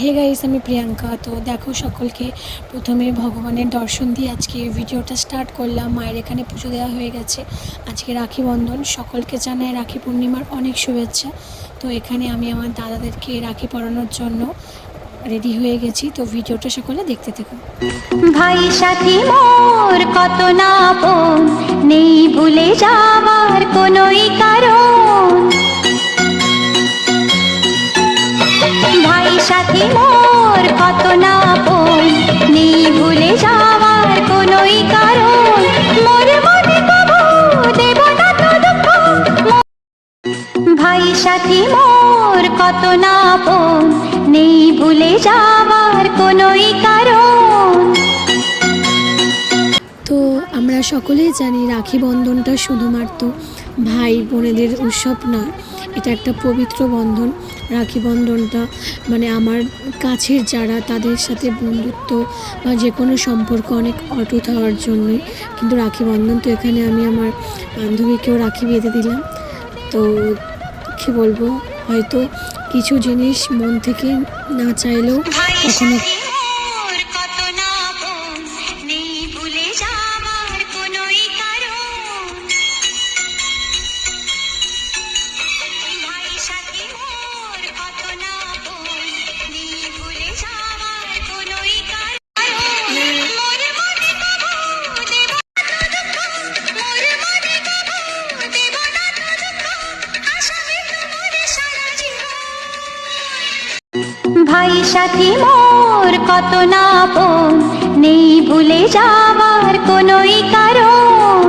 Hey guys, আমি প্রিয়াঙ্কা। তো দেখো, সকলকে প্রথমে ভগবানের দর্শন দিয়ে আজকে ভিডিওটা স্টার্ট করলাম। মায়ের এখানে পুজো দেওয়া হয়ে গেছে। আজকে রাখি বন্ধন, সকলকে জানাই রাখি পূর্ণিমার অনেক শুভেচ্ছা। তো এখানে আমি আমার দাদাদেরকে রাখি পরানোর জন্য রেডি হয়ে গেছি। তো ভিডিওটা সকলে দেখতে থাকুন। ভাই সাথী মোর কত না আপন, নেই ভুলে যাওয়ার কোনোই কারণ। ভাই সাথী মোর কত না আপন, নেই ভুলে যাওয়ার কোনোই কারণ। মোর মনে কবু দেব না তো দুঃখ। ভাই সাথী মোর কত না আপন, নেই ভুলে যাওয়ার কোনোই কারণ। তো আমরা সকলেই জানি রাখি বন্ধনটা শুধুমাত্র ভাই বোনেদের উৎসব নয়, এটা একটা পবিত্র বন্ধন। রাখি বন্ধনটা মানে আমার কাছের যারা, তাদের সাথে বন্ধুত্ব বা যে কোনো সম্পর্ক অনেক অটুট হওয়ার জন্যই কিন্তু রাখি বন্ধন। তো এখানে আমি আমার বান্ধবীকেও রাখি বেঁধে দিলাম। তো কী বলবো, হয়তো কিছু জিনিস মন থেকে না চাইলেও কখনো ভাই সাথী মোর কত না আপন, নেই ভুলে যাওয়ার কোনোই কারণ।